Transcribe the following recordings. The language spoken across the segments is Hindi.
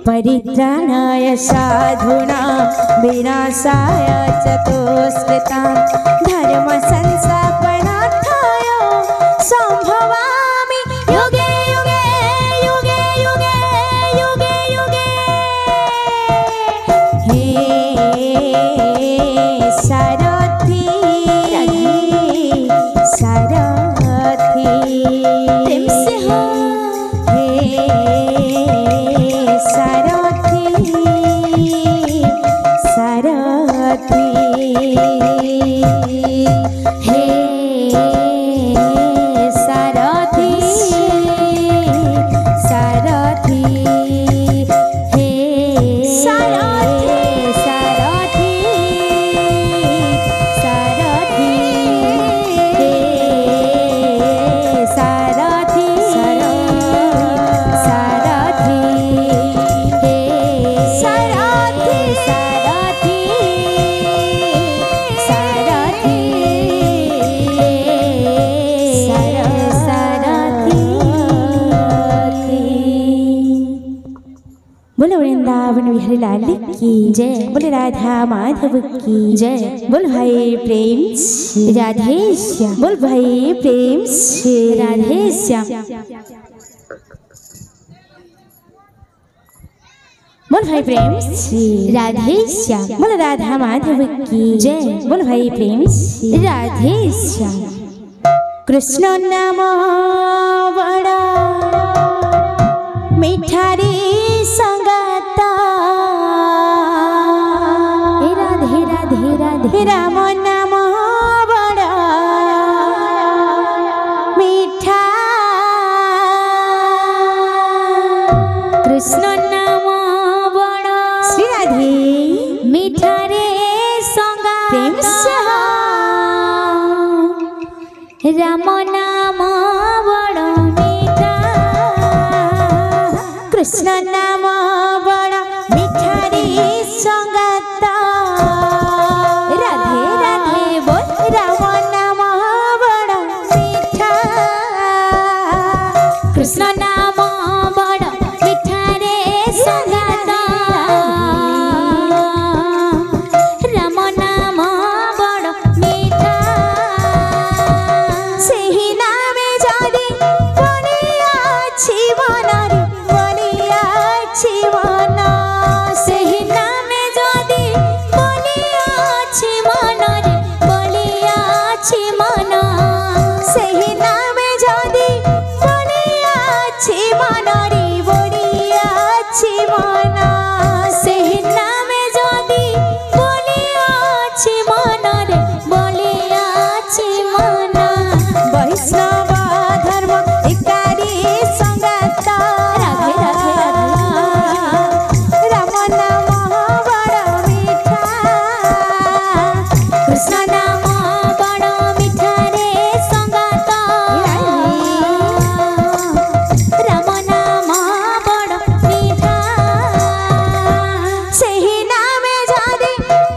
परित्राणाय साधूनां विनाशाय च दुष्कृतां धर्म संस्थापनार्थाय सम्भवामि युगे युगे युगे युगे युगे युगे। हे सारथी सारथी प्रेम से हो हे सारथी सारथी हे सारथी सारथी हे सारथी सारथी सारथी हे सारथी सारथी हे सारथी सारथी सारथी सारथी। बोलो वृंदावन बिहारी लाल की जय, बोलो राधा माधव की जय, बोल भाई प्रेम से राधे श्याम, बोल भाई प्रेम से राधे श्याम, बोल भाई प्रेम से राधे श्याम, बोल राधा माधव की जय, बोल भाई प्रेम से राधे श्याम। कृष्ण नाम बड़ा मीठा रे संगाता राधे राधे राधे राम नाम बड़ा मीठा कृष्ण नाम बड़ा श्री राधे मीठा रे संगा प्रेम सह राम नाम बड़ मीठा कृष्ण नाम बड़ मीठा रे संगाता राधे राधे बोल राम नाम बड़ मीठा कृष्ण नाम बड़ मीठा रे संगाता राम नाम बड़ मीठा सेही नामे जदि बलिया छी बनरे बलिया छी मन सेही नामे जदि बलिया छी मनरे बलिया छी मन सेही नामे जदि बलिया छी मनरे बलिया छी मन सेही नामे जदि बलिया छी मनरे बलिया छी मन वैष्णव धर्म एकारी संगात राधे राधे राम नाम बड़ मीठा कृष्ण नाम बड़ मीठा रे संगात राम नाम बड़ मीठा सेही नामे जदि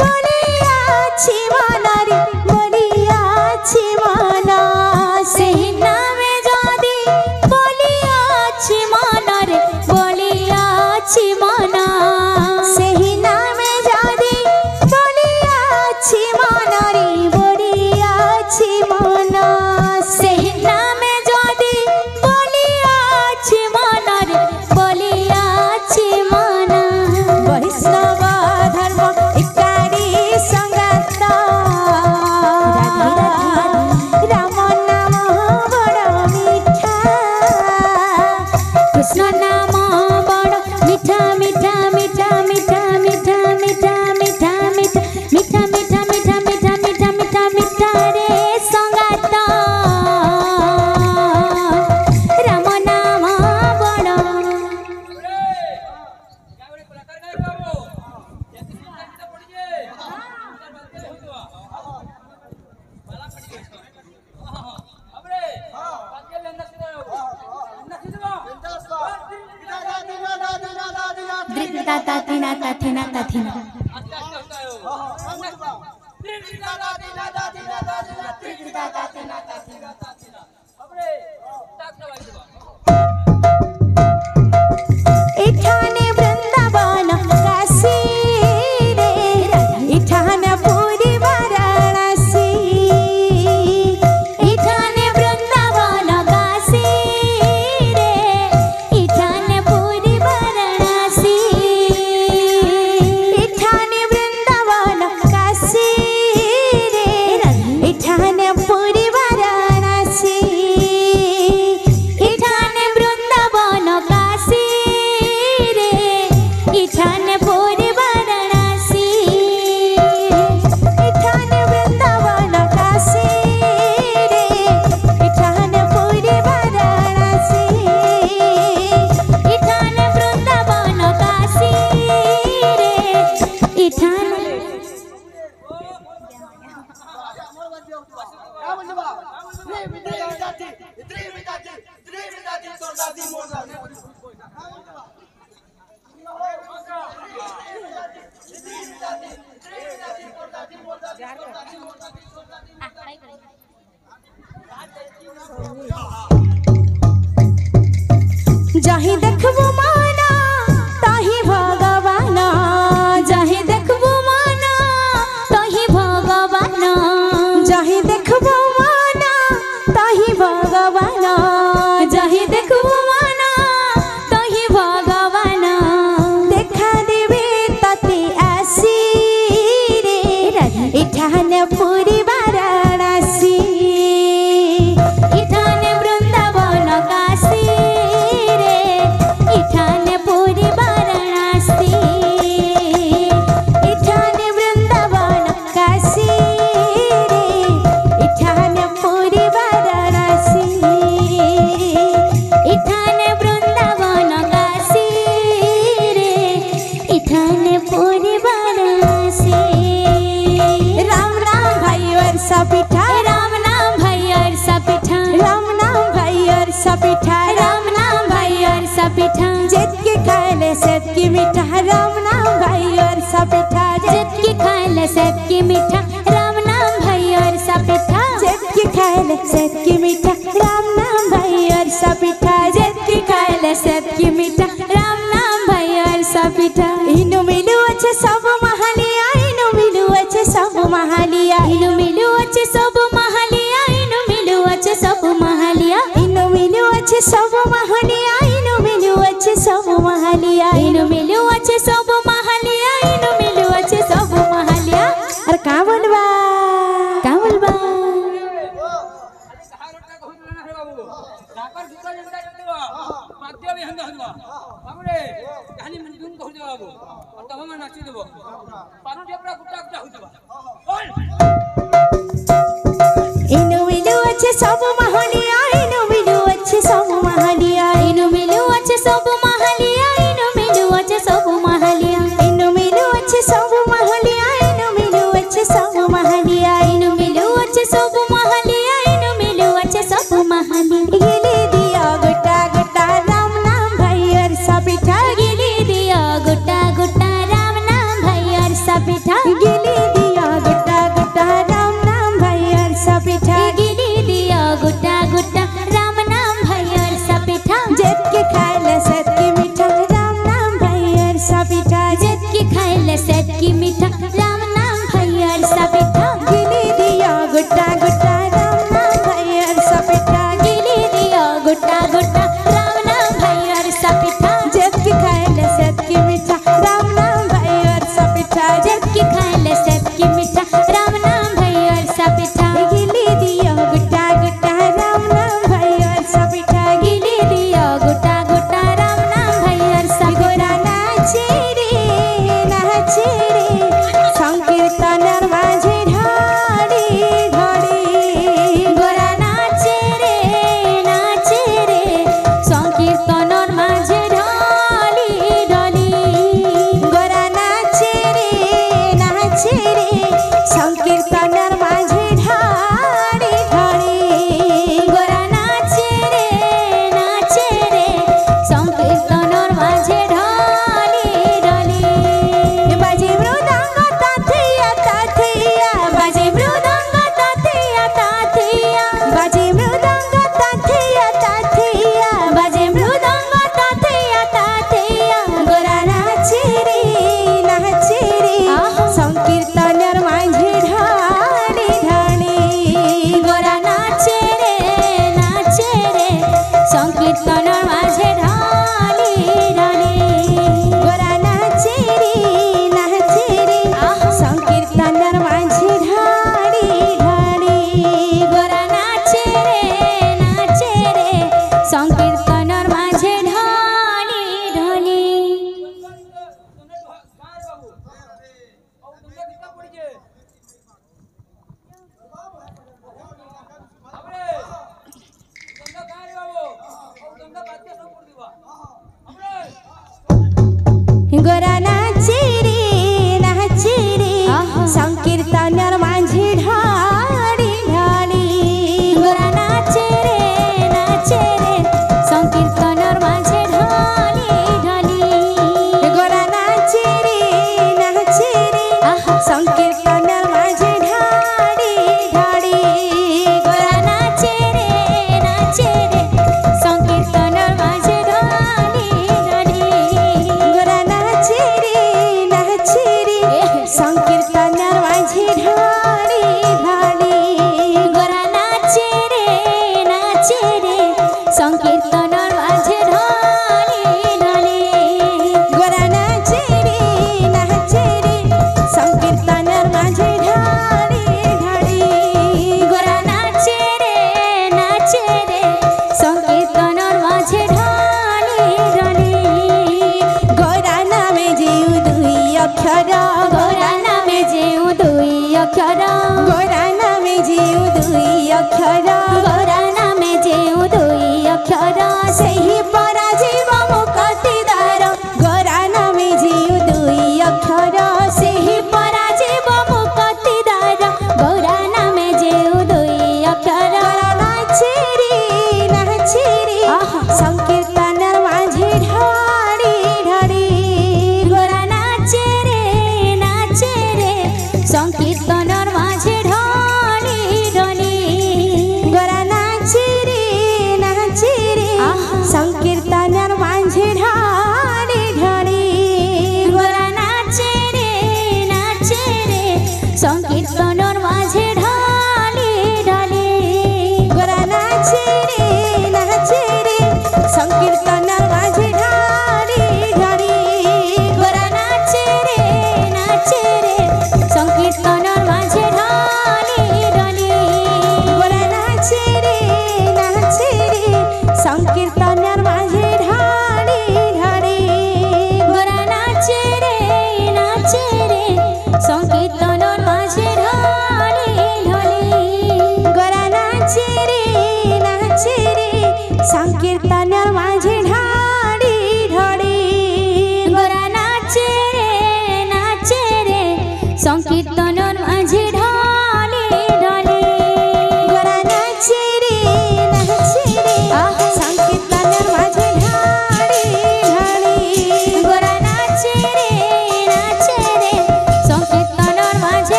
बलिया छी मनरे बलिया छी मन सेही नामे जदि बलिया छी मनरे बलिया छी मन सेही नामे जदि बलिया छी मनरे बलिया छी मन सेही नामे जदि बलिया छी मनरे बलिया छी मन वैष्णव धर्म एकारी संगात राधे राधे राम नाम बड़ मीठा कृष्ण नाम बड़ मीठा मीठा मीठा मीठा मीठा मीठा मीठा मीठा मीठा मीठा मीठा मीठा मीठा मीठा मीठा रे संगात राम नाम बड़ ताथिना ताथिना ताथिना एठाने वृंदा जाहि देखबो माना ताहि भगवान जाहि देखबो माना ताहि भगवान जाहि देखबो माना ताहि भगवान जाहि देखबो माना ताहि भगवान देखा देबे तते आसी रे इठान पुरी वाराणसी इठान वृंदावन काशी रे इठान पुरी वाराणसी इठान वृंदावन काशी रे इठान पुरी वाराणसी इठान वृंदावन काशी रे इठान पुरी वाराणसी राम नाम भाई वर्षा पिठा राम नाम भाई वर्षा पिठा राम नाम भाई वर्षा पिठा राम नाम भाई वर्षा पिठा जेत के खाले सेत की मीठा राम नाम भाई वर्षा पिठा जेत के खाले सेत की मीठा राम नाम भाई वर्षा पिठा जेत के खाले सेत की मीठा राम नाम भाई वर्षा पिठा जेत के खाले सेत की मीठा राम नाम भाई वर्षा पिठा इनु मिलु अच्छे सब महालिया इनु मिलु अच्छे सब महालिया इनु मिलु अच्छे सब महालिया इनु मिलु अच्छे सब महालिया इनु मिलु अच्छे सब महालिया इनु मिलु अच्छे सब महालिया इनु मिलु अच्छे सब महालिया इनु मिलु अच्छे सब महालिया अरे का बोलबा इनु मिलु अच्छे सब महालिया इनु मिलु अच्छे सब महालिया इनु मिलु अच्छे सब महालिया इनु मिलु अच्छे सब महालिया इनु मिलु अच्छे सब महालिया इनु मिलु अच्छे सब महालिया इनु मिलु अच्छे सब महालिया इनु मिलु अच्छे सब महालिया गिली दिया गोटा गोटा राम नाम भाई वर्षा पिठा गिली दिया गोटा गोटा राम नाम भाई वर्षा पिठा गिली दिया गोटा गोटा राम नाम भाई वर्षा पिठा गिली दिया गोटा गोटा राम नाम भाई वर्षा पिठा जेत के खाले सेत की मीठा राम नाम भाई वर्षा पिठा जेत के खाले सेत की मीठा राम नाम भाई वर्षा पिठा गिली दिया गोटा गोटा राम नाम भाई वर्षा पिठा गिली दिया गोटा गोटा राम नाम भाई वर्षा पिठा जेत के खाले सेत की मीठा राम नाम भाई वर्षा पिठा जेत के खाले सेत की मीठा राम नाम भाई वर्षा पिठा गिली दिया गोटा गोटा राम नाम भाई वर्षा पिठा गिली दिया गोटा गोटा राम नाम भाई वर्षा गोरा नाचे रे संकीर्तनर माझे ढाडी ढाडी गोरा नाचे रे संकीर्तनर माझे ढाली ढाली गोरा नाचे रे संकीर्तनर माझे ढाडी ढाडी गोरा नाचे रे संकीर्तनर माझे ढाली ढाली बाजे मृदंग ताथिया ताथिया बाजे मृदंग ताथिया ताथिया बाजे मृदंग ताथिया ताथिया बाजे मृदंग ताथिया ताथिया गोरा नाचे रे संकीर्तनर माझे ढाली ढाली गोरा नाचे रे संकीर्तनर माझे ढाली ढाली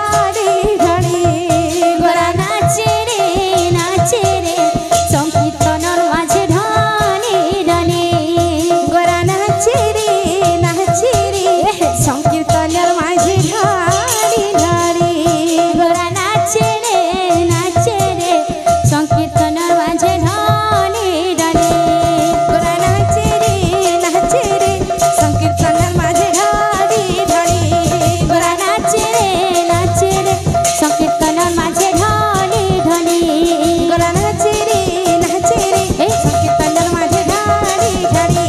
ঢাড়ি ঢাড়ি গোরা নাচে রে সংকীর্তনের মাঝে ঢানি ঢানি গোরা নাচে রে সংকীর্তনের মাঝে ঢাড়ি ঢাড়ি গোরা নাচে রে সংকীর্তনের মাঝে ঢানি ঢানি গোরা নাচে রে সংকীর্তনের মাঝে ঢাড়ি ঢাড়ি গোরা নাচে রে সংকীর্তনের মাঝে ঢানি ঢানি গোরা নাচে রে সংকীর্তনের মাঝে ঢাড়ি ঢাড়ি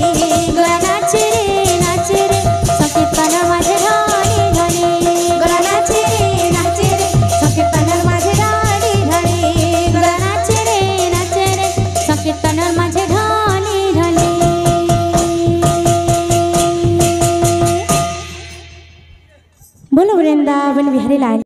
গোরা নাচে রে সংকীর্তনের মাঝে ঢানি ঢানি গোরা নাচে রে সংকীর্তনের মাঝে ঢাড়ি ঢাড়ি গোরা নাচে রে সংকীর্তনের মাঝে ঢানি ঢানি। बोलो वृंदावन बिहारी लाल।